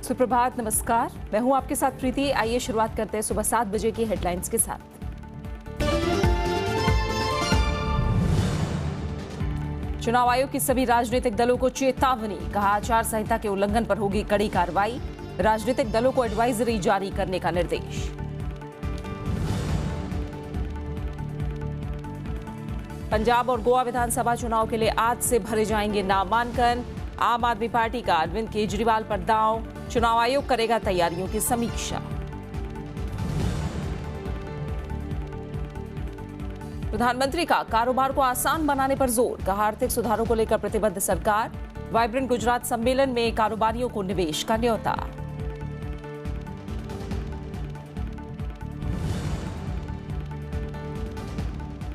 सुप्रभात, नमस्कार। मैं हूं आपके साथ प्रीति। आइए शुरुआत करते हैं सुबह 7 बजे की हेडलाइंस के साथ। चुनाव आयोग की सभी राजनीतिक दलों को चेतावनी, कहा आचार संहिता के उल्लंघन पर होगी कड़ी कार्रवाई। राजनीतिक दलों को एडवाइजरी जारी करने का निर्देश। पंजाब और गोवा विधानसभा चुनाव के लिए आज से भरे जाएंगे नामांकन। आम आदमी पार्टी का अरविंद केजरीवाल पर दांव। चुनाव आयोग करेगा तैयारियों की समीक्षा। प्रधानमंत्री का कारोबार को आसान बनाने पर जोर, कहा आर्थिक सुधारों को लेकर प्रतिबद्ध सरकार। वाइब्रेंट गुजरात सम्मेलन में कारोबारियों को निवेश का न्योता।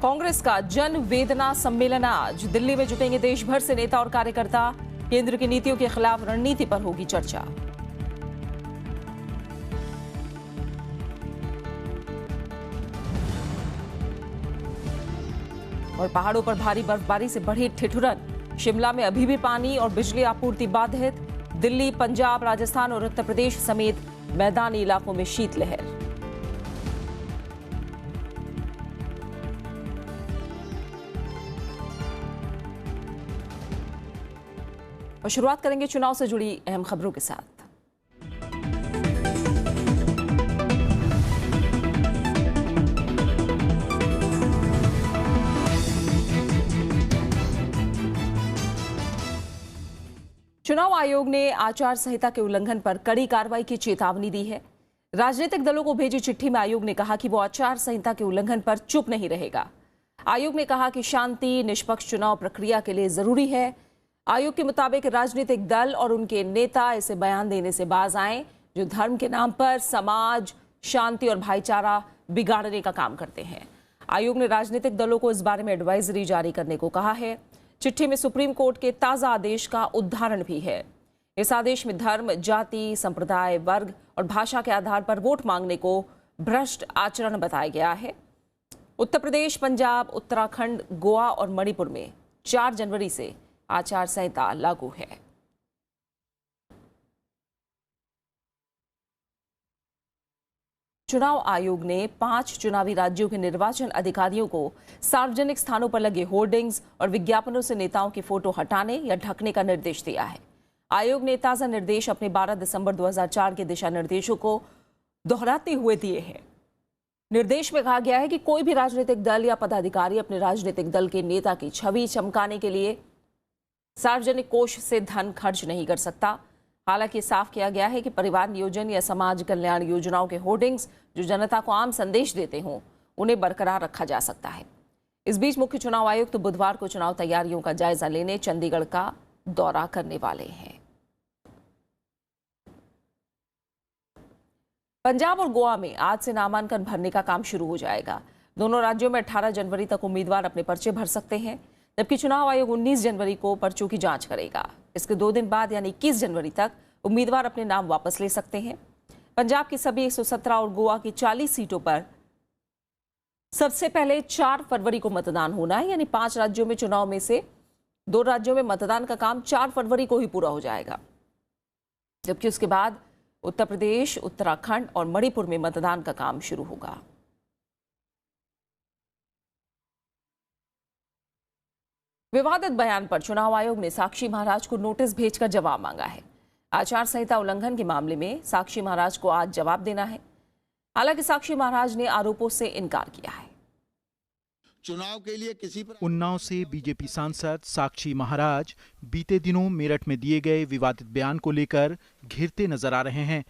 कांग्रेस का जन वेदना सम्मेलन आज। दिल्ली में जुटेंगे देश भर से नेता और कार्यकर्ता। केंद्र की नीतियों के खिलाफ रणनीति पर होगी चर्चा। और पहाड़ों पर भारी बर्फबारी से बढ़ी ठिठुरन। शिमला में अभी भी पानी और बिजली आपूर्ति बाधित। दिल्ली, पंजाब, राजस्थान और उत्तर प्रदेश समेत मैदानी इलाकों में शीतलहर। और शुरुआत करेंगे चुनाव से जुड़ी अहम खबरों के साथ। चुनाव आयोग ने आचार संहिता के उल्लंघन पर कड़ी कार्रवाई की चेतावनी दी है। राजनीतिक दलों को भेजी चिट्ठी में आयोग ने कहा कि वो आचार संहिता के उल्लंघन पर चुप नहीं रहेगा। आयोग ने कहा कि शांति, निष्पक्ष चुनाव प्रक्रिया के लिए जरूरी है। आयोग के मुताबिक राजनीतिक दल और उनके नेता ऐसे बयान देने से बाज आएं जो धर्म के नाम पर समाज, शांति और भाईचारा बिगाड़ने का काम करते हैं। आयोग ने राजनीतिक दलों को इस बारे में एडवाइजरी जारी करने को कहा है। चिट्ठी में सुप्रीम कोर्ट के ताजा आदेश का उदाहरण भी है। इस आदेश में धर्म, जाति, संप्रदाय, वर्ग और भाषा के आधार पर वोट मांगने को भ्रष्ट आचरण बताया गया है। उत्तर प्रदेश, पंजाब, उत्तराखंड, गोवा और मणिपुर में 4 जनवरी से आचार संहिता लागू है। चुनाव आयोग ने 5 चुनावी राज्यों के निर्वाचन अधिकारियों को सार्वजनिक स्थानों पर लगे होर्डिंग्स और विज्ञापनों से नेताओं की फोटो हटाने या ढकने का निर्देश दिया है। आयोग ने ताजा निर्देश अपने 12 दिसंबर 2004 के दिशा निर्देशों को दोहराते हुए दिए हैं। निर्देश में कहा गया है कि कोई भी राजनीतिक दल या पदाधिकारी अपने राजनीतिक दल के नेता की छवि चमकाने के लिए सार्वजनिक कोष से धन खर्च नहीं कर सकता। हालांकि साफ किया गया है कि परिवार नियोजन या समाज कल्याण योजनाओं के होर्डिंग्स जो जनता को आम संदेश देते हों, उन्हें बरकरार रखा जा सकता है। इस बीच मुख्य चुनाव आयुक्त बुधवार को चुनाव तैयारियों का जायजा लेने चंडीगढ़ का दौरा करने वाले हैं। पंजाब और गोवा में आज से नामांकन भरने का काम शुरू हो जाएगा। दोनों राज्यों में 18 जनवरी तक उम्मीदवार अपने पर्चे भर सकते हैं, जबकि चुनाव आयोग 19 जनवरी को पर्चों की जांच करेगा। इसके 2 दिन बाद यानी 21 जनवरी तक उम्मीदवार अपने नाम वापस ले सकते हैं। पंजाब की सभी 117 और गोवा की 40 सीटों पर सबसे पहले 4 फरवरी को मतदान होना है, यानी 5 राज्यों में चुनाव में से 2 राज्यों में मतदान का काम 4 फरवरी को ही पूरा हो जाएगा, जबकि उसके बाद उत्तर प्रदेश, उत्तराखंड और मणिपुर में मतदान का काम शुरू होगा। विवादित बयान पर चुनाव आयोग ने साक्षी महाराज को नोटिस भेजकर जवाब मांगा है। आचार संहिता उल्लंघन के मामले में साक्षी महाराज को आज जवाब देना है। हालांकि साक्षी महाराज ने आरोपों से इनकार किया है। चुनाव के लिए किसी पर उन्नाव से बीजेपी सांसद साक्षी महाराज बीते दिनों मेरठ में दिए गए विवादित बयान को लेकर घिरते नजर आ रहे हैं।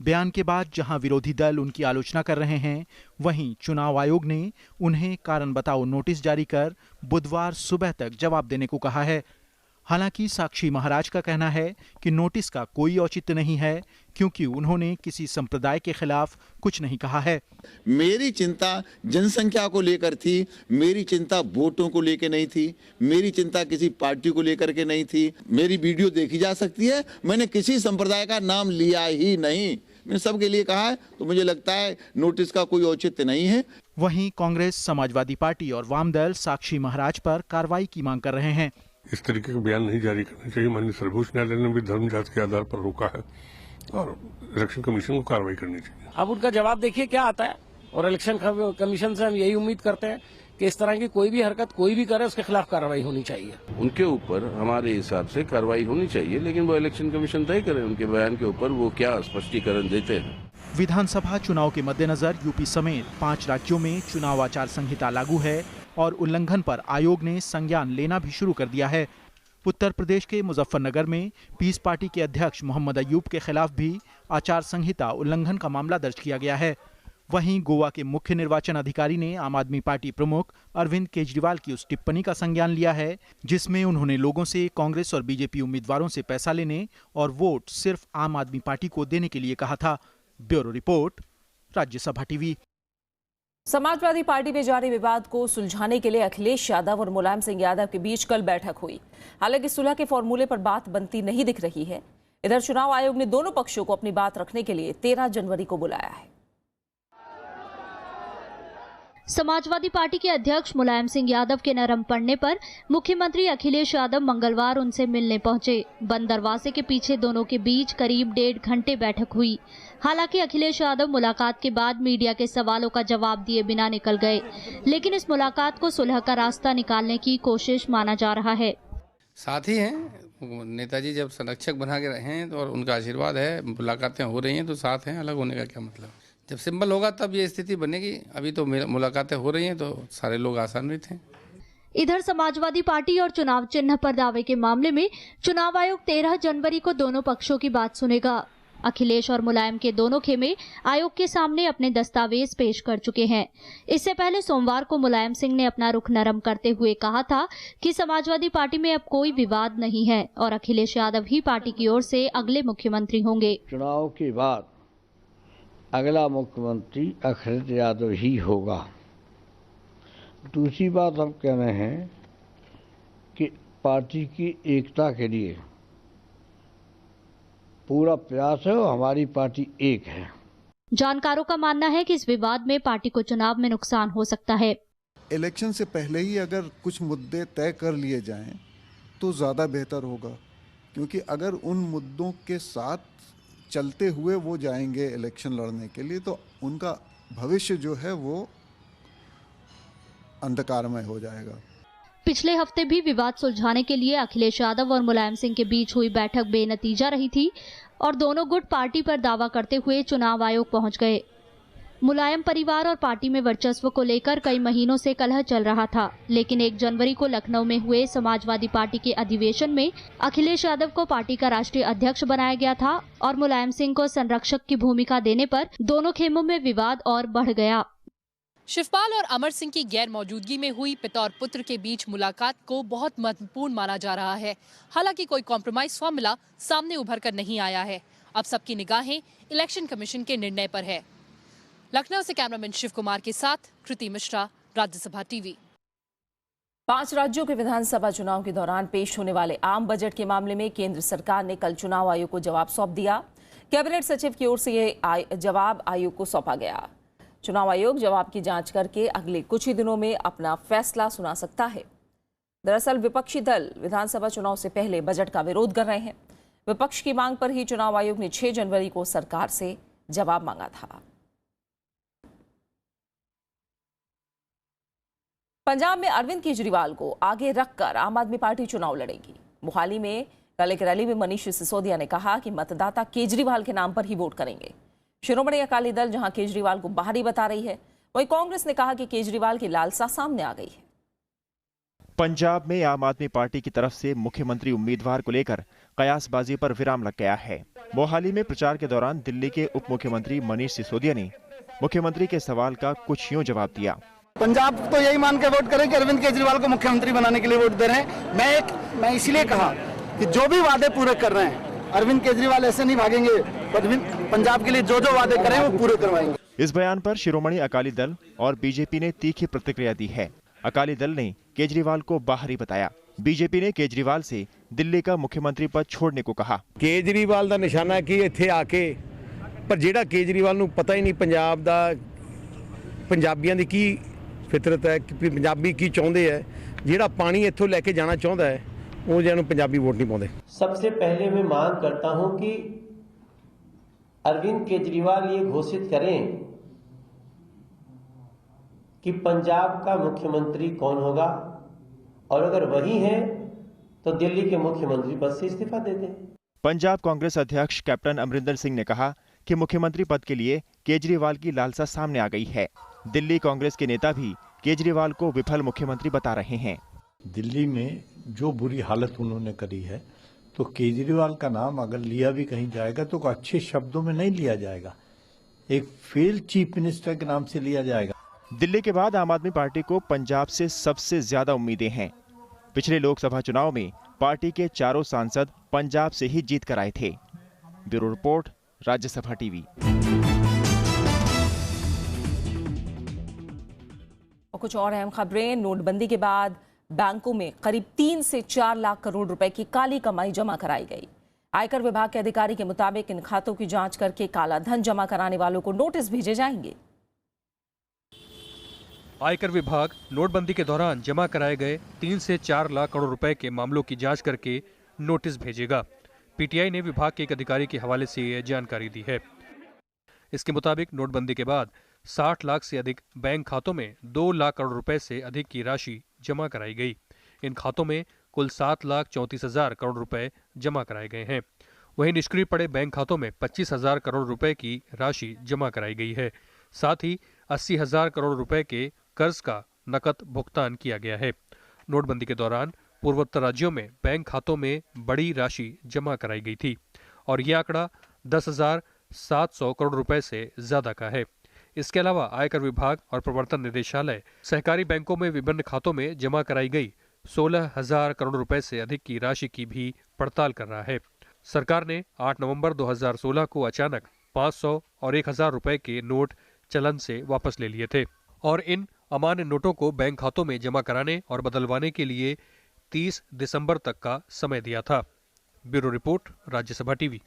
बयान के बाद जहां विरोधी दल उनकी आलोचना कर रहे हैं, वहीं चुनाव आयोग ने उन्हें कारण बताओ नोटिस जारी कर बुधवार सुबह तक जवाब देने को कहा है। हालांकि साक्षी महाराज का कहना है कि नोटिस का कोई औचित्य नहीं है, क्योंकि उन्होंने किसी संप्रदाय के खिलाफ कुछ नहीं कहा है। मेरी चिंता जनसंख्या को लेकर थी, मेरी चिंता वोटों को लेकर नहीं थी, मेरी चिंता किसी पार्टी को लेकर के नहीं थी। मेरी वीडियो देखी जा सकती है, मैंने किसी संप्रदाय का नाम लिया ही नहीं, मैंने सबके लिए कहा है। तो मुझे लगता है नोटिस का कोई औचित्य नहीं है। वहीं कांग्रेस, समाजवादी पार्टी और वाम दल साक्षी महाराज पर कार्रवाई की मांग कर रहे हैं। इस तरीके का बयान नहीं जारी करना चाहिए। माननीय सर्वोच्च न्यायालय ने भी धर्म जाति के आधार पर रोका है। और इलेक्शन कमीशन को कार्रवाई करनी चाहिए। अब उनका जवाब देखिए क्या आता है, और इलेक्शन कमीशन से हम यही उम्मीद करते हैं कि इस तरह की कोई भी हरकत कोई भी करे उसके खिलाफ कार्रवाई होनी चाहिए। उनके ऊपर हमारे हिसाब से कार्रवाई होनी चाहिए, लेकिन वो इलेक्शन कमीशन तय करें उनके बयान के ऊपर वो क्या स्पष्टीकरण देते हैं। विधानसभा चुनाव के मद्देनजर यूपी समेत 5 राज्यों में चुनाव आचार संहिता लागू है और उल्लंघन पर आयोग ने संज्ञान लेना भी शुरू कर दिया है। उत्तर प्रदेश के मुजफ्फरनगर में पीस पार्टी के अध्यक्ष मोहम्मद अयूब के खिलाफ भी आचार संहिता उल्लंघन का मामला दर्ज किया गया है। वहीं गोवा के मुख्य निर्वाचन अधिकारी ने आम आदमी पार्टी प्रमुख अरविंद केजरीवाल की उस टिप्पणी का संज्ञान लिया है जिसमें उन्होंने लोगों से कांग्रेस और बीजेपी उम्मीदवारों से पैसा लेने और वोट सिर्फ आम आदमी पार्टी को देने के लिए कहा था। Bureau report, Rajya Sabha TV. Samajwadi party में जारी विवाद को सुलझाने के लिए अखिलेश यादव और मुलायम सिंह यादव के बीच कल बैठक हुई। हालांकि सुलह के फॉर्मूले पर बात बनती नहीं दिख रही है। इधर चुनाव आयोग ने दोनों पक्षों को अपनी बात रखने के लिए 13 जनवरी को बुलाया है। समाजवादी पार्टी के अध्यक्ष मुलायम सिंह यादव के नरम पड़ने पर मुख्यमंत्री अखिलेश यादव मंगलवार उनसे मिलने पहुंचे। बंद दरवाजे के पीछे दोनों के बीच करीब 1.5 घंटे बैठक हुई। हालांकि अखिलेश यादव मुलाकात के बाद मीडिया के सवालों का जवाब दिए बिना निकल गए, लेकिन इस मुलाकात को सुलह का रास्ता निकालने की कोशिश माना जा रहा है। साथी हैं नेताजी, जब संरक्षक बना के रहे हैं और उनका आशीर्वाद है, मुलाकातें हो रही हैं तो साथ हैं, अलग होने का क्या मतलब। जब सिंबल होगा तब ये स्थिति बनेगी। अभी तो मुलाकातें हो रही हैं तो सारे लोग आशान्वित हैं। इधर समाजवादी पार्टी और चुनाव चिन्ह पर दावे के मामले में चुनाव आयोग 13 जनवरी को दोनों पक्षों की बात सुनेगा। अखिलेश और मुलायम के दोनों खेमे आयोग के सामने अपने दस्तावेज पेश कर चुके हैं। इससे पहले सोमवार को मुलायम सिंह ने अपना रुख नरम करते हुए कहा था कि समाजवादी पार्टी में अब कोई विवाद नहीं है और अखिलेश यादव ही पार्टी की ओर से अगले मुख्यमंत्री होंगे। चुनाव के बाद अगला मुख्यमंत्री अखिलेश यादव ही होगा। दूसरी बात हम कह रहे हैं कि पार्टी की एकता के लिए पूरा प्रयास है और हमारी पार्टी एक है। जानकारों का मानना है कि इस विवाद में पार्टी को चुनाव में नुकसान हो सकता है। इलेक्शन से पहले ही अगर कुछ मुद्दे तय कर लिए जाएं तो ज़्यादा बेहतर होगा, क्योंकि अगर उन मुद्दों के साथ चलते हुए वो जाएंगे इलेक्शन लड़ने के लिए तो उनका भविष्य जो है वो अंधकारमय हो जाएगा। पिछले हफ्ते भी विवाद सुलझाने के लिए अखिलेश यादव और मुलायम सिंह के बीच हुई बैठक बेनतीजा रही थी और दोनों गुट पार्टी पर दावा करते हुए चुनाव आयोग पहुंच गए। मुलायम परिवार और पार्टी में वर्चस्व को लेकर कई महीनों से कलह चल रहा था, लेकिन 1 जनवरी को लखनऊ में हुए समाजवादी पार्टी के अधिवेशन में अखिलेश यादव को पार्टी का राष्ट्रीय अध्यक्ष बनाया गया था और मुलायम सिंह को संरक्षक की भूमिका देने पर दोनों खेमों में विवाद और बढ़ गया। शिवपाल और अमर सिंह की गैर मौजूदगी में हुई पिता और पुत्र के बीच मुलाकात को बहुत महत्वपूर्ण माना जा रहा है। हालांकि कोई कॉम्प्रोमाइज फॉर्मूला सामने उभर कर नहीं आया है। अब सबकी निगाहें इलेक्शन कमीशन के निर्णय पर है। लखनऊ से कैमरामैन शिव कुमार के साथ कृति मिश्रा, राज्यसभा टीवी। 5 राज्यों के विधानसभा चुनाव के दौरान पेश होने वाले आम बजट के मामले में केंद्र सरकार ने कल चुनाव आयोग को जवाब सौंप दिया। कैबिनेट सचिव की ओर से यह जवाब आयोग को सौंपा गया। चुनाव आयोग जवाब की जांच करके अगले कुछ ही दिनों में अपना फैसला सुना सकता है। दरअसल विपक्षी दल विधानसभा चुनाव से पहले बजट का विरोध कर रहे हैं। विपक्ष की मांग पर ही चुनाव आयोग ने 6 जनवरी को सरकार से जवाब मांगा था। पंजाब में अरविंद केजरीवाल को आगे रखकर आम आदमी पार्टी चुनाव लड़ेगी। मोहाली में कल एक रैली में मनीष सिसोदिया ने कहा कि मतदाता केजरीवाल के नाम पर ही वोट करेंगे। शिरोमणि अकाली दल जहां केजरीवाल को बाहरी बता रही है, वहीं कांग्रेस ने कहा कि केजरीवाल की लालसा सामने आ गई है। पंजाब में आम आदमी पार्टी की तरफ से मुख्यमंत्री उम्मीदवार को लेकर कयासबाजी पर विराम लग गया है। मोहाली में प्रचार के दौरान दिल्ली के उप मुख्यमंत्री मनीष सिसोदिया ने मुख्यमंत्री के सवाल का कुछ यूं जवाब दिया। पंजाब तो यही मान के वोट करें कि अरविंद केजरीवाल को मुख्यमंत्री बनाने के लिए वोट दे रहे हैं। मैं इसलिए कहा कि जो भी वादे पूरे कर रहे हैं, अरविंद केजरीवाल ऐसे नहीं भागेंगे। पंजाब के लिए जो जो वादे करें वो पूरे करवाएंगे। इस बयान पर शिरोमणि अकाली दल और बीजेपी ने तीखी प्रतिक्रिया दी है। अकाली दल ने केजरीवाल को बाहरी बताया। बीजेपी ने केजरीवाल से दिल्ली का मुख्यमंत्री पद छोड़ने को कहा। केजरीवाल का निशाना की इत्थे आके, पर जेड़ा केजरीवाल नूं पता ही नहीं पंजाब दा, पंजाबियों की की फितरत है कि पंजाबी की चाहते हैं, जेड़ा पानी इत्थों लैके जाना चाहता है वो जैनू पंजाबी वोट नहीं पाते। सबसे पहले मैं मांग करता हूं कि अरविंद केजरीवाल ये घोषित करें कि पंजाब का मुख्यमंत्री कौन होगा, और अगर वही है तो दिल्ली के मुख्यमंत्री पद से इस्तीफा दे दें। पंजाब कांग्रेस अध्यक्ष कैप्टन अमरिंदर सिंह ने कहा कि मुख्यमंत्री पद के लिए केजरीवाल की लालसा सामने आ गई है। दिल्ली कांग्रेस के नेता भी केजरीवाल को विफल मुख्यमंत्री बता रहे हैं। दिल्ली में जो बुरी हालत उन्होंने करी है, तो केजरीवाल का नाम अगर लिया भी कहीं जाएगा तो अच्छे शब्दों में नहीं लिया जाएगा, एक फेल्ड चीफ मिनिस्टर के नाम से लिया जाएगा। दिल्ली के बाद आम आदमी पार्टी को पंजाब से सबसे ज्यादा उम्मीदें हैं। पिछले लोकसभा चुनाव में पार्टी के चारों सांसद पंजाब से ही जीत कर आए थे। Bureau report, Rajya Sabha TV. और कुछ और अहम खबरें। नोटबंदी के बाद बैंकों में करीब 3 से 4 लाख करोड़ रुपए की काली कमाई जमा कराई गई। आयकर विभाग के अधिकारी के मुताबिक इन खातों की जांच करके काला धन जमा कराने वालों को नोटिस भेजे जाएंगे। आयकर विभाग नोटबंदी के दौरान जमा कराए गए 3 से 4 लाख करोड़ रुपए के मामलों की जांच करके नोटिस भेजेगा। पीटीआई ने विभाग के एक अधिकारी के हवाले से यह जानकारी दी है। इसके मुताबिक नोटबंदी के बाद 60 लाख से अधिक बैंक खातों में 2 लाख करोड़ रुपए से अधिक की राशि जमा कराई गई। इन खातों में कुल 7,34,000 करोड़ रुपए जमा कराए गए हैं। वहीं निष्क्रिय पड़े बैंक खातों में 25,000 करोड़ रुपए की राशि जमा कराई गई है। साथ ही 80,000 करोड़ रुपए के कर्ज का नकद भुगतान किया गया है। नोटबंदी के दौरान पूर्वोत्तर राज्यों में बैंक खातों में बड़ी राशि जमा कराई गई थी और यह आंकड़ा 10,700 करोड़ रुपए से ज्यादा का है। इसके अलावा आयकर विभाग और प्रवर्तन निदेशालय सहकारी बैंकों में विभिन्न खातों में जमा कराई गई 16,000 करोड़ रुपए से अधिक की राशि की भी पड़ताल कर रहा है। सरकार ने 8 नवंबर 2016 को अचानक 500 और 1,000 रुपए के नोट चलन से वापस ले लिए थे और इन अमान्य नोटों को बैंक खातों में जमा कराने और बदलवाने के लिए 30 दिसंबर तक का समय दिया था। Bureau report, Rajya Sabha TV.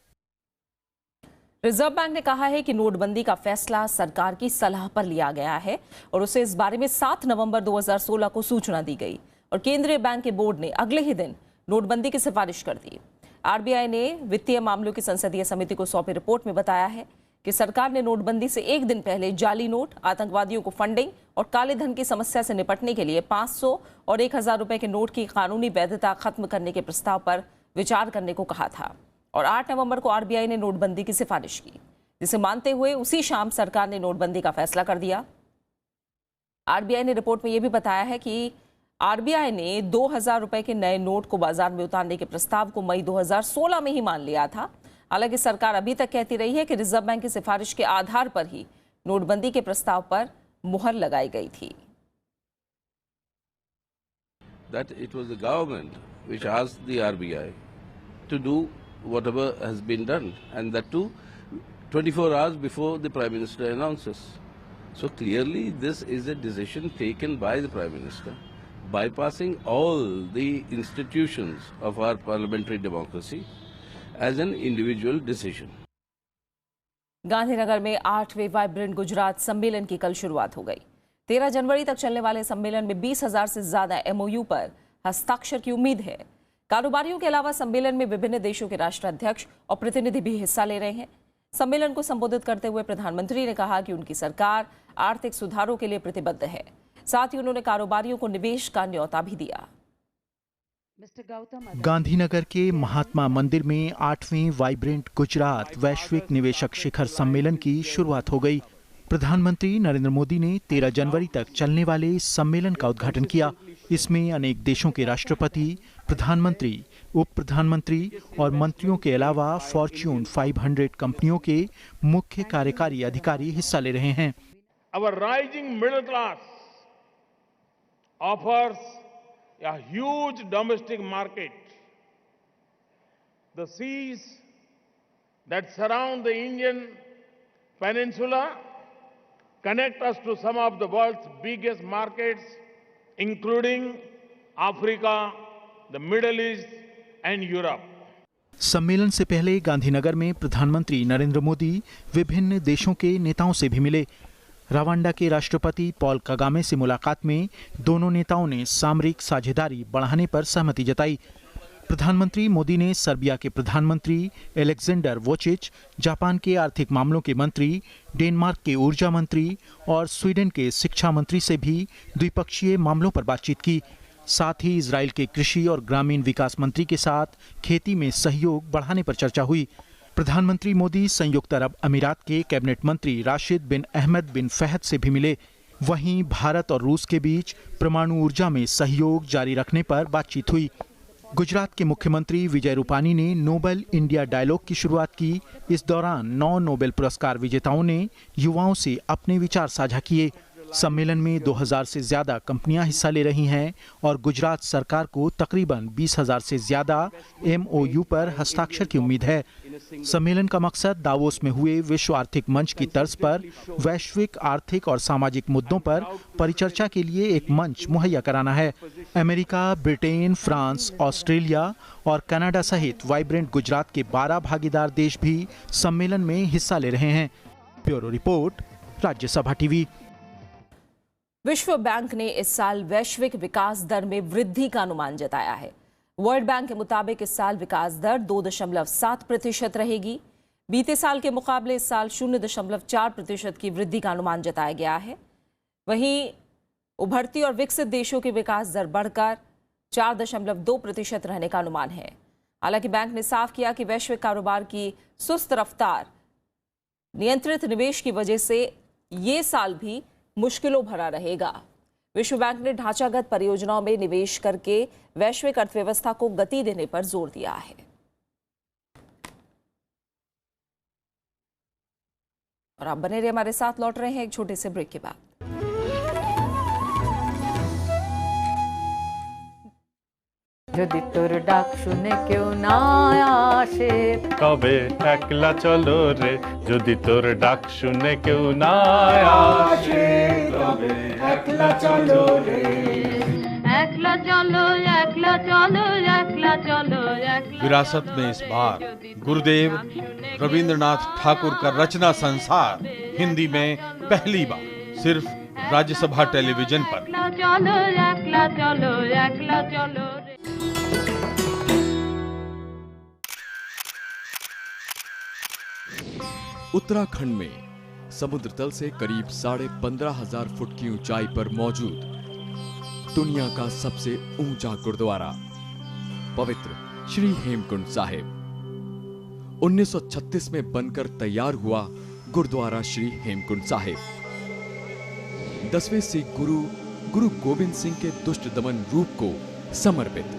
Reserve bank ने कहा है कि नोटबंदी का फैसला सरकार की सलाह पर लिया गया है और उसे इस बारे में 7 नवंबर 2016 को सूचना दी गई और केंद्रीय बैंक के बोर्ड ने अगले ही दिन नोटबंदी की सिफारिश कर दी। आरबीआई ने वित्तीय मामलों की संसदीय समिति को सौंपी रिपोर्ट में बताया है कि सरकार ने नोटबंदी से एक दिन पहले जाली नोट, आतंकवादियों को फंडिंग और काले धन की समस्या से निपटने के लिए 500 और 1,000 रुपए के नोट की कानूनी वैधता खत्म करने के प्रस्ताव पर विचार करने को कहा था और 8 नवंबर को आरबीआई ने नोटबंदी की सिफारिश की, जिसे मानते हुए उसी शाम सरकार ने नोटबंदी का फैसला कर दिया। आरबीआई ने रिपोर्ट में यह भी बताया है कि आरबीआई ने 2,000 रुपए के नए नोट को बाजार में उतारने के प्रस्ताव को मई 2016 में ही मान लिया था। हालांकि सरकार अभी तक कहती रही है कि रिजर्व बैंक की सिफारिश के आधार पर ही नोटबंदी के प्रस्ताव पर मुहर लगाई गई थी। That it was the government which asked the RBI to do whatever has been done, and that too 24 hours before the Prime Minister announces. So clearly this is a decision taken by the Prime Minister, bypassing all the institutions of our parliamentary democracy as an individual decision. Gandhinagar में 8वें vibrant Gujarat सम्मेलन की कल शुरुआत हो गई। 13 जनवरी तक चलने वाले सम्मेलन में 20,000 से ज्यादा एमओयू पर हस्ताक्षर की उम्मीद है। कारोबारियों के अलावा सम्मेलन में विभिन्न देशों के राष्ट्राध्यक्ष और प्रतिनिधि भी हिस्सा ले रहे हैं। सम्मेलन को संबोधित करते हुए प्रधानमंत्री ने कहा कि उनकी सरकार आर्थिक सुधारों के लिए प्रतिबद्ध है। साथ ही उन्होंने कारोबारियों को निवेश का न्योता भी दिया। गांधीनगर के महात्मा मंदिर में 8वें वाइब्रेंट गुजरात वैश्विक निवेशक शिखर सम्मेलन की शुरुआत हो गई। प्रधानमंत्री नरेंद्र मोदी ने 13 जनवरी तक चलने वाले इस सम्मेलन का उद्घाटन किया। इसमें अनेक देशों के राष्ट्रपति, प्रधानमंत्री, उप प्रधानमंत्री और मंत्रियों के अलावा फॉर्च्यून 500 कंपनियों के मुख्य कार्यकारी अधिकारी हिस्सा ले रहे हैं। Our rising middle class offers a huge domestic market. The seas that surround the Indian peninsula connect us to some of the world's biggest markets, including Africa, the Middle East and Europe. सम्मेलन से पहले गांधीनगर में प्रधानमंत्री नरेंद्र मोदी विभिन्न देशों के नेताओं से भी मिले। रवांडा के राष्ट्रपति पॉल कगामे से मुलाकात में दोनों नेताओं ने सामरिक साझेदारी बढ़ाने पर सहमति जताई। प्रधानमंत्री मोदी ने सर्बिया के प्रधानमंत्री एलेक्जेंडर वोचिच, जापान के आर्थिक मामलों के मंत्री, डेनमार्क के ऊर्जा मंत्री और स्वीडन के शिक्षा मंत्री से भी द्विपक्षीय मामलों पर बातचीत की। साथ ही इजराइल के कृषि और ग्रामीण विकास मंत्री के साथ खेती में सहयोग बढ़ाने पर चर्चा हुई। प्रधानमंत्री मोदी संयुक्त अरब अमीरात के कैबिनेट मंत्री राशिद बिन अहमद बिन फहद से भी मिले। वहीं भारत और रूस के बीच परमाणु ऊर्जा में सहयोग जारी रखने पर बातचीत हुई। गुजरात के मुख्यमंत्री विजय रूपानी ने नोबेल इंडिया डायलॉग की शुरुआत की। इस दौरान 9 नोबेल पुरस्कार विजेताओं ने युवाओं से अपने विचार साझा किए। सम्मेलन में 2000 से ज्यादा कंपनियां हिस्सा ले रही हैं और गुजरात सरकार को तकरीबन 20,000 से ज्यादा MOU पर हस्ताक्षर की उम्मीद है। सम्मेलन का मकसद दावोस में हुए विश्व आर्थिक मंच की तर्ज पर वैश्विक आर्थिक और सामाजिक मुद्दों पर परिचर्चा के लिए एक मंच मुहैया कराना है। अमेरिका, ब्रिटेन, फ्रांस, ऑस्ट्रेलिया और कनाडा सहित वाइब्रेंट गुजरात के 12 भागीदार देश भी सम्मेलन में हिस्सा ले रहे हैं। Bureau report, Rajya Sabha TV. विश्व बैंक ने इस साल वैश्विक विकास दर में वृद्धि का अनुमान जताया है। वर्ल्ड बैंक के मुताबिक इस साल विकास दर 2.7% रहेगी। बीते साल के मुकाबले इस साल 0.4% की वृद्धि का अनुमान जताया गया है। वहीं उभरती और विकसित देशों की विकास दर बढ़कर 4.2% रहने का अनुमान है। हालांकि बैंक ने साफ किया कि वैश्विक कारोबार की सुस्त रफ्तार, नियंत्रित निवेश की वजह से ये साल भी मुश्किलों भरा रहेगा। विश्व बैंक ने ढांचागत परियोजनाओं में निवेश करके वैश्विक अर्थव्यवस्था को गति देने पर जोर दिया है। और आप बने रहिए हमारे साथ, लौट रहे हैं एक छोटे से ब्रेक के बाद। যদি তোর ডাক শুনে কেউ না আসে তবে একলা চলো রে, যদি তোর ডাক শুনে কেউ না আসে তবে একলা চলো রে, একলা চলো একলা চলো একলা चलो একলা। विरासत में इस बार गुरुदेव रविंद्रनाथ ठाकुर का रचना संसार हिंदी में पहली बार सिर्फ राज्यसभा टेलीविजन पर। একলা চলো একলা চলো একলা চলো। उत्तराखंड में समुद्र तल से करीब 15,500 फुट की ऊंचाई पर मौजूद दुनिया का सबसे ऊंचा गुरुद्वारा पवित्र श्री हेमकुंड साहिब 1936 में बनकर तैयार हुआ गुरुद्वारा श्री हेमकुंड साहिब 10वें सिख गुरु गोविंद सिंह के दुष्ट दमन रूप को समर्पित।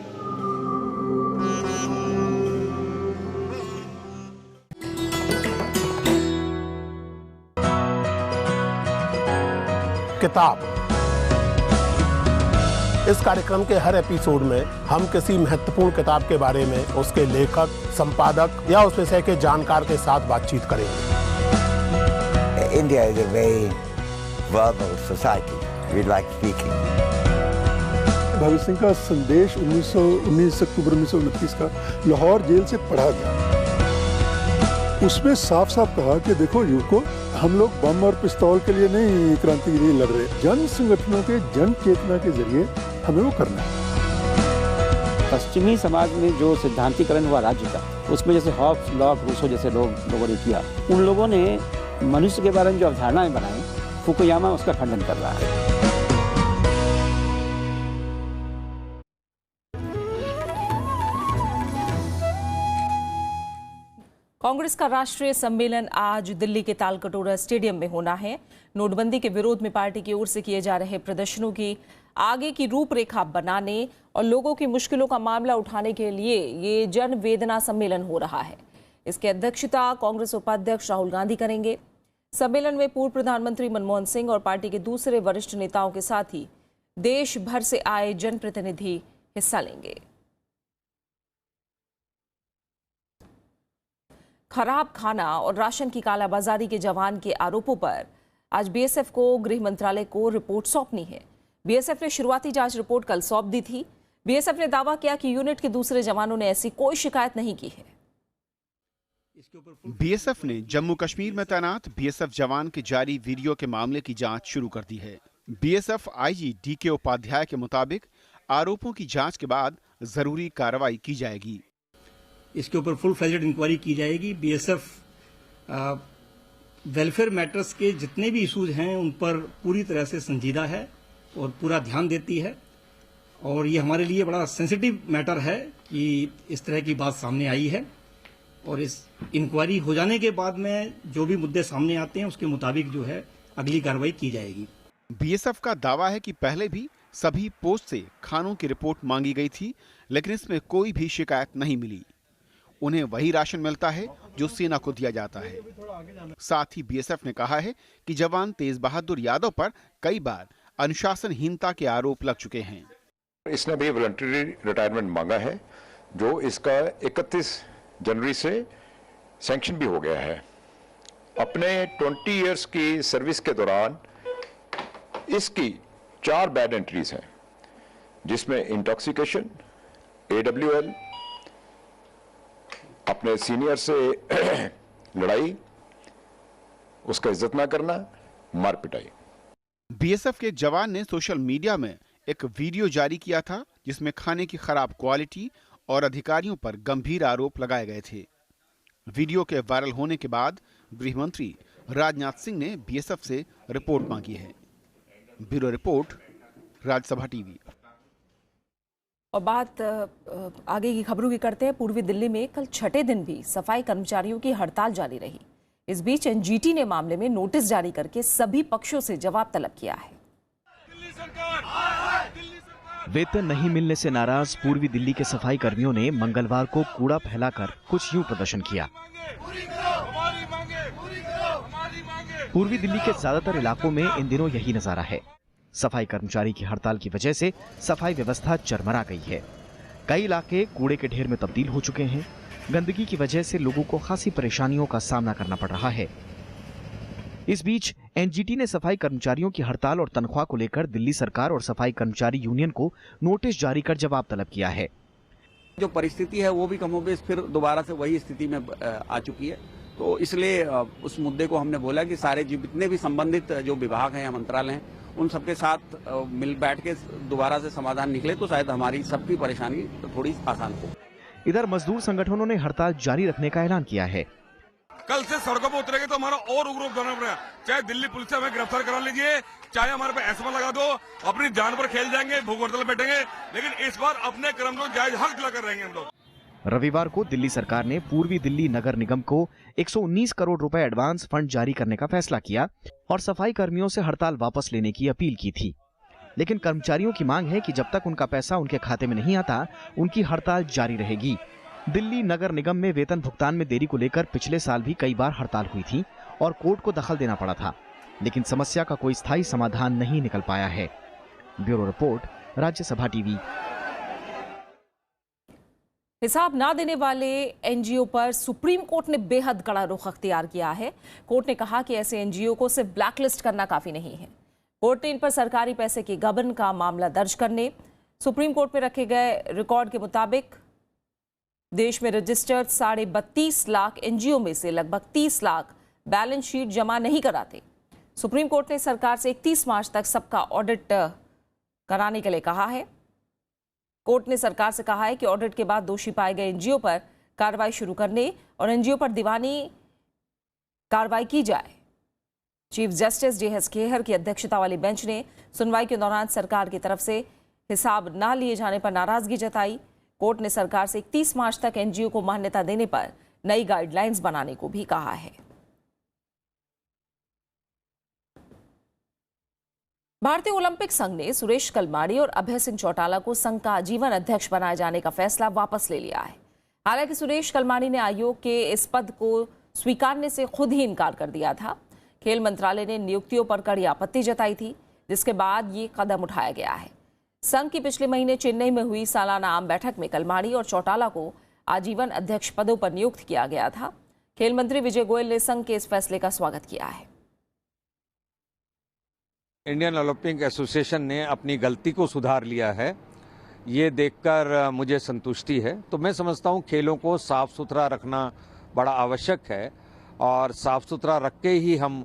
किताब। इस कार्यक्रम के हर एपिसोड में हम किसी महत्वपूर्ण किताब के बारे में उसके लेखक, संपादक या उस विषय के जानकार के साथ बातचीत करेंगे। India is a very verbal society. We like speaking. Bhagat Singh का संदेश 19 अक्टूबर 1929 का लाहौर जेल से पढ़ा गया। उसमें साफ साफ कहा कि देखो युवकों, हम लोग बम और पिस्तौल के लिए नहीं क्रांति के लिए लड़ रहे, जन संगठनों के जन चेतना के जरिए हमें वो करना है। पश्चिमी समाज में जो सिद्धांतीकरण हुआ राज्य का, उसमें जैसे हॉब्स, लॉक, रूसो जैसे लोगों ने किया, उन लोगों ने मनुष्य के बारे में जो अवधारणाएं बनाई, फुकुयामा उसका खंडन कर रहा है। कांग्रेस का राष्ट्रीय सम्मेलन आज दिल्ली के तालकटोरा स्टेडियम में होना है। नोटबंदी के विरोध में पार्टी की ओर से किए जा रहे प्रदर्शनों की आगे की रूपरेखा बनाने और लोगों की मुश्किलों का मामला उठाने के लिए ये जन वेदना सम्मेलन हो रहा है। इसकी अध्यक्षता कांग्रेस उपाध्यक्ष राहुल गांधी करेंगे। सम्मेलन में पूर्व प्रधानमंत्री मनमोहन सिंह और पार्टी के दूसरे वरिष्ठ नेताओं के साथ ही देश भर से आए जनप्रतिनिधि हिस्सा लेंगे। खराब खाना और राशन की कालाबाजारी के जवान के आरोपों पर आज बीएसएफ को गृह मंत्रालय को रिपोर्ट सौंपनी है। बीएसएफ ने शुरुआती जांच रिपोर्ट कल सौंप दी थी। बीएसएफ ने दावा किया कि यूनिट के दूसरे जवानों ने ऐसी कोई शिकायत नहीं की है। बीएसएफ ने जम्मू कश्मीर में तैनात बीएसएफ जवान के जारी वीडियो के मामले की जांच शुरू कर दी है। बीएसएफ आईजी डीके उपाध्याय के मुताबिक आरोपों की जांच के बाद जरूरी कार्रवाई की जाएगी। इसके ऊपर फुल फ्लेजेड इंक्वायरी की जाएगी। बीएसएफ वेलफेयर मैटर्स के जितने भी इश्यूज हैं उन पर पूरी तरह से संजीदा है और पूरा ध्यान देती है, और ये हमारे लिए बड़ा सेंसिटिव मैटर है कि इस तरह की बात सामने आई है, और इस इंक्वायरी हो जाने के बाद में जो भी मुद्दे सामने आते हैं उसके मुताबिक जो है अगली कार्रवाई की जाएगी। बीएसएफ का दावा है कि पहले भी सभी पोस्ट से खानों की रिपोर्ट मांगी गई थी, लेकिन इसमें कोई भी शिकायत नहीं मिली। उन्हें वही राशन मिलता है जो सेना को दिया जाता है। साथ ही बीएसएफ ने कहा है कि जवान तेज बहादुर यादव पर कई बार अनुशासनहीनता के आरोप लग चुके हैं। इसने भी वॉलंटरी रिटायरमेंट मांगा है, जो इसका 31 जनवरी से सैंक्शन भी हो गया है। अपने 20 इयर्स की सर्विस के दौरान इसकी 4 बैड एंट्रीज हैं, जिसमें इंटॉक्सिकेशन, AWL, अपने सीनियर से लड़ाई, उसका इज्जत ना करना, मार पिटाई। बीएसएफ के जवान ने सोशल मीडिया में एक वीडियो जारी किया था जिसमें खाने की खराब क्वालिटी और अधिकारियों पर गंभीर आरोप लगाए गए थे। वीडियो के वायरल होने के बाद गृह मंत्री राजनाथ सिंह ने बीएसएफ से रिपोर्ट मांगी है। Bureau report, Rajya Sabha TV. और बात आगे की खबरों की करते हैं। पूर्वी दिल्ली में कल छठे दिन भी सफाई कर्मचारियों की हड़ताल जारी रही। इस बीच एनजीटी ने मामले में नोटिस जारी करके सभी पक्षों से जवाब तलब किया है। वेतन नहीं मिलने से नाराज पूर्वी दिल्ली के सफाई कर्मियों ने मंगलवार को कूड़ा फैलाकर कुछ यूं प्रदर्शन किया। पूर्वी दिल्ली के ज्यादातर इलाकों में इन दिनों यही नजारा है। सफाई कर्मचारी की हड़ताल की वजह से सफाई व्यवस्था चरमरा गई है। कई इलाके कूड़े के ढेर में तब्दील हो चुके हैं। गंदगी की वजह से लोगों को खासी परेशानियों का सामना करना पड़ रहा है। इस बीच एनजीटी ने सफाई कर्मचारियों की हड़ताल और तनख्वाह को लेकर दिल्ली सरकार और सफाई कर्मचारी यूनियन को नोटिस जारी कर जवाब तलब किया है। जो परिस्थिति है वो भी कमोबेश फिर दोबारा से वही स्थिति में आ चुकी है, तो इसलिए उस मुद्दे को हमने बोला कि सारे जितने भी संबंधित जो विभाग हैं या मंत्रालय हैं उन सबके साथ मिल बैठ के दोबारा से समाधान निकले तो शायद हमारी सबकी परेशानी थोड़ी आसान हो। इधर मजदूर संगठनों ने हड़ताल जारी रखने का ऐलान किया है। कल से सड़कों पर उतरेंगे तो हमारा और उग्र करना पड़ेगा। चाहे दिल्ली पुलिस से हमें गिरफ्तार करा लीजिए, चाहे हमारे पे एसमा लगा दो, अपनी जान पर खेल जाएंगे, भूख हड़ताल बैठेंगे, लेकिन इस बार अपने कर्म को जायज हक दिलाकर रहेंगे हम लोग। रविवार को दिल्ली सरकार ने पूर्वी दिल्ली नगर निगम को 119 करोड़ रुपए एडवांस फंड जारी करने का फैसला किया और सफाई कर्मियों से हड़ताल वापस लेने की अपील की थी। लेकिन कर्मचारियों की मांग है कि जब तक उनका पैसा उनके खाते में नहीं आता, उनकी हड़ताल जारी रहेगी। दिल्ली नगर निगम में वेतन भुगतान में देरी को लेकर पिछले साल भी कई बार हड़ताल हुई थी और कोर्ट को दखल देना पड़ा था, लेकिन समस्या का कोई स्थायी समाधान नहीं निकल पाया है। Bureau report, Rajya Sabha TV. हिसाब ना देने वाले एनजीओ पर सुप्रीम कोर्ट ने बेहद कड़ा रुख अख्तियार किया है। कोर्ट ने कहा कि ऐसे एनजीओ को सिर्फ ब्लैकलिस्ट करना काफी नहीं है। कोर्ट ने इन पर सरकारी पैसे के गबन का मामला दर्ज करने, सुप्रीम कोर्ट में रखे गए रिकॉर्ड के मुताबिक देश में रजिस्टर्ड 32.5 लाख एनजीओ में से लगभग 30 लाख बैलेंस शीट जमा नहीं कराते। सुप्रीम कोर्ट ने सरकार से 31 मार्च तक सबका ऑडिट कराने के लिए कहा है। कोर्ट ने सरकार से कहा है कि ऑडिट के बाद दोषी पाए गए एनजीओ पर कार्रवाई शुरू करने और एनजीओ पर दीवानी कार्रवाई की जाए। चीफ जस्टिस JS खेहर की अध्यक्षता वाली बेंच ने सुनवाई के दौरान सरकार की तरफ से हिसाब न लिए जाने पर नाराजगी जताई। कोर्ट ने सरकार से 31 मार्च तक एनजीओ को मान्यता देने पर नई गाइडलाइंस बनाने को भी कहा है। भारतीय ओलंपिक संघ ने सुरेश कलमाड़ी और अभय सिंह चौटाला को संघ का आजीवन अध्यक्ष बनाए जाने का फैसला वापस ले लिया है। हालांकि सुरेश कलमाड़ी ने आयोग के इस पद को स्वीकारने से खुद ही इनकार कर दिया था। खेल मंत्रालय ने नियुक्तियों पर कड़ी आपत्ति जताई थी, जिसके बाद ये कदम उठाया गया है। संघ की पिछले महीने चेन्नई में हुई सालाना आम बैठक में कलमाड़ी और चौटाला को आजीवन अध्यक्ष पदों पर नियुक्त किया गया था। खेल मंत्री विजय गोयल ने संघ के इस फैसले का स्वागत किया है। इंडियन ओलंपिक एसोसिएशन ने अपनी गलती को सुधार लिया है, ये देखकर मुझे संतुष्टि है। तो मैं समझता हूँ खेलों को साफ सुथरा रखना बड़ा आवश्यक है और साफ सुथरा रख के ही हम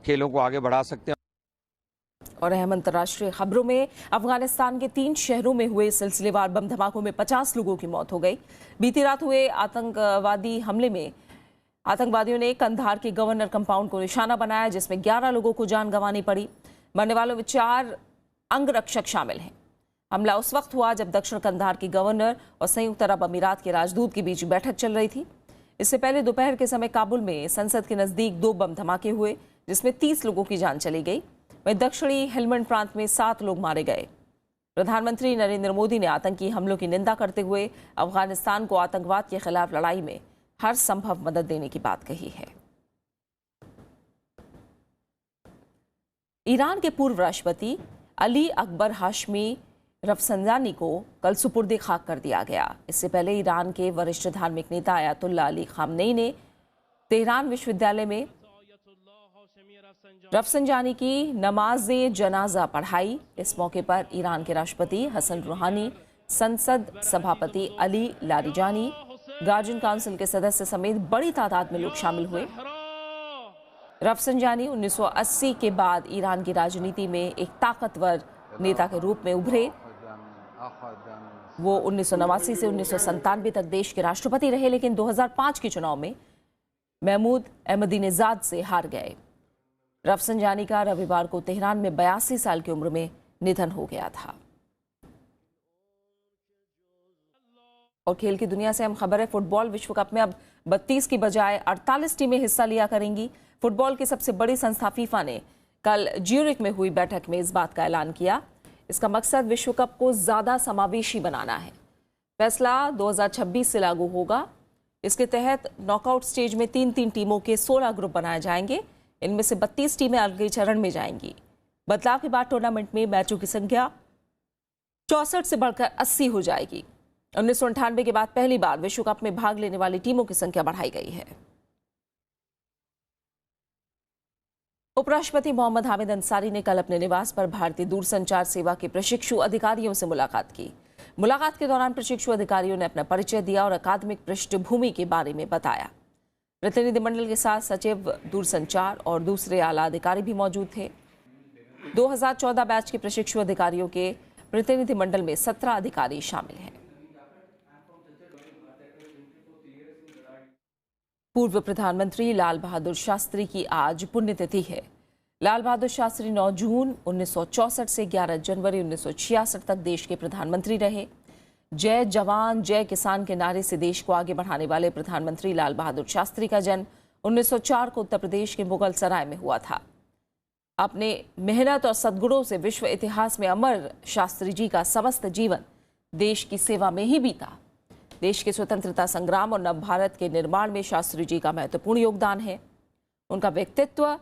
खेलों को आगे बढ़ा सकते हैं। और अहम अंतर्राष्ट्रीय खबरों में अफगानिस्तान के 3 शहरों में हुए सिलसिलेवार बम धमाकों में 50 लोगों की मौत हो गई। बीती रात हुए आतंकवादी हमले में आतंकवादियों ने कंधार के गवर्नर कंपाउंड को निशाना बनाया, जिसमें 11 लोगों को जान गंवानी पड़ी। मरने वालों में 4 अंगरक्षक शामिल हैं। हमला उस वक्त हुआ जब दक्षिण कंधार के गवर्नर और संयुक्त अरब अमीरात के राजदूत के बीच बैठक चल रही थी। इससे पहले दोपहर के समय काबुल में संसद के नजदीक 2 बम धमाके हुए, जिसमें 30 लोगों की जान चली गई। वहीं दक्षिणी हेलमंड प्रांत में 7 लोग मारे गए। प्रधानमंत्री नरेंद्र मोदी ने आतंकी हमलों की निंदा करते हुए अफगानिस्तान को आतंकवाद के खिलाफ लड़ाई में हर संभव मदद देने की बात कही है। ईरान के पूर्व राष्ट्रपति अली अकबर हाशमी रफसंजानी को कल सुपुर्द खाक कर दिया गया। इससे पहले ईरान के वरिष्ठ धार्मिक नेता अयातुल्ला अली खामनेई ने तेहरान विश्वविद्यालय में रफसंजानी की नमाज जनाजा पढ़ाई। इस मौके पर ईरान के राष्ट्रपति हसन रूहानी, संसद सभापति अली लारिजानी, गार्जियन काउंसिल के सदस्य समेत बड़ी तादाद में लोग शामिल हुए। रफसंजानी 1980 के बाद ईरान की राजनीति में एक ताकतवर नेता के रूप में उभरे। वो 1989 से 1997 तक देश के राष्ट्रपति रहे, लेकिन 2005 के चुनाव में महमूद अहमदीनेजाद से हार गए। रफसंजानी का रविवार को तेहरान में 82 साल की उम्र में निधन हो गया था। और खेल की दुनिया से हम खबर है, फुटबॉल विश्व कप में अब 32 की बजाय 48 टीमें हिस्सा लिया करेंगी। फुटबॉल की सबसे बड़ी संस्था फीफा ने कल ज्यूरिख में हुई बैठक में इस बात का ऐलान किया। इसका मकसद विश्व कप को ज्यादा समावेशी बनाना है। फैसला 2026 से लागू होगा। इसके तहत नॉकआउट स्टेज में 3-3 टीमों के 16 ग्रुप बनाए जाएंगे। इनमें से 32 टीमें अगले चरण में जाएंगी। बदलाव के बाद टूर्नामेंट में मैचों की संख्या 64 से बढ़कर 80 हो जाएगी। 1998 के बाद पहली बार विश्व कप में भाग लेने वाली टीमों की संख्या बढ़ाई गई है। उपराष्ट्रपति मोहम्मद हामिद अंसारी ने कल अपने निवास पर भारतीय दूरसंचार सेवा के प्रशिक्षु अधिकारियों से मुलाकात की। मुलाकात के दौरान प्रशिक्षु अधिकारियों ने अपना परिचय दिया और अकादमिक पृष्ठभूमि के बारे में बताया। प्रतिनिधिमंडल के साथ सचिव दूरसंचार और दूसरे आला अधिकारी भी मौजूद थे। 2014 बैच के प्रशिक्षु अधिकारियों के प्रतिनिधिमंडल में 17 अधिकारी शामिल हैं। पूर्व प्रधानमंत्री लाल बहादुर शास्त्री की आज पुण्यतिथि है। लाल बहादुर शास्त्री 9 जून 1964 से 11 जनवरी 1966 तक देश के प्रधानमंत्री रहे। जय जवान जय किसान के नारे से देश को आगे बढ़ाने वाले प्रधानमंत्री लाल बहादुर शास्त्री का जन्म 1904 को उत्तर प्रदेश के मुगल सराय में हुआ था। अपने मेहनत और सद्गुणों से विश्व इतिहास में अमर शास्त्री जी का समस्त जीवन देश की सेवा में ही बीता। देश के स्वतंत्रता संग्राम और नव भारत के निर्माण में शास्त्री जी का महत्वपूर्ण योगदान है। उनका व्यक्तित्व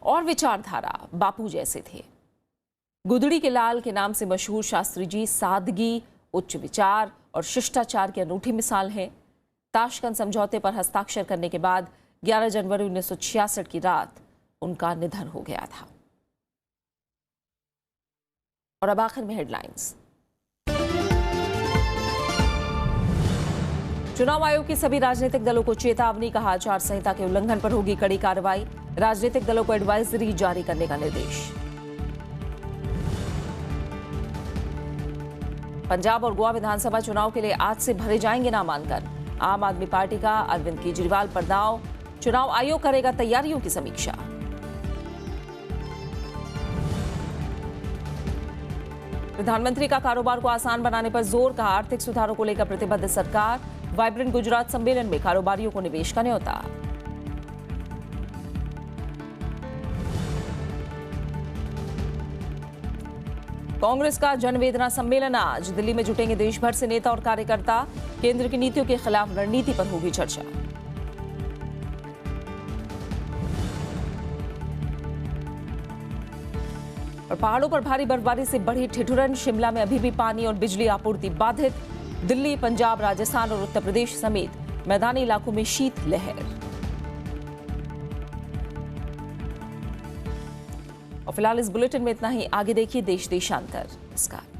और विचारधारा बापू जैसे थे। गुदड़ी के लाल के नाम से मशहूर शास्त्री जी सादगी, उच्च विचार और शिष्टाचार की अनूठी मिसाल है। ताशकंद समझौते पर हस्ताक्षर करने के बाद 11 जनवरी 1966 की रात उनका निधन हो गया था। और अब आखिर में हेडलाइंस। चुनाव आयोग की सभी राजनीतिक दलों को चेतावनी, कहा आचार संहिता के उल्लंघन पर होगी कड़ी कार्रवाई। राजनीतिक दलों को एडवाइजरी जारी करने का निर्देश। पंजाब और गोवा विधानसभा चुनाव के लिए आज से भरे जाएंगे नामांकन। आम आदमी पार्टी का अरविंद केजरीवाल पर दांव, चुनाव आयोग करेगा तैयारियों की समीक्षा। प्रधानमंत्री का कारोबार को आसान बनाने पर जोर, कहा आर्थिक सुधारों को लेकर प्रतिबद्ध सरकार। वाइब्रेंट गुजरात सम्मेलन में कारोबारियों को निवेश का न्योता। कांग्रेस का जनवेदना सम्मेलन आज। दिल्ली में जुटेंगे देश भर से नेता और कार्यकर्ता। केंद्र की नीतियों के खिलाफ रणनीति पर होगी चर्चा। और पहाड़ों पर भारी बर्फबारी से बढ़ी ठिठुरन। शिमला में अभी भी पानी और बिजली आपूर्ति बाधित। दिल्ली, पंजाब, राजस्थान और उत्तर प्रदेश समेत मैदानी इलाकों में शीतलहर। और फिलहाल इस बुलेटिन में इतना ही। आगे देखिए देश देशांतर। नमस्कार।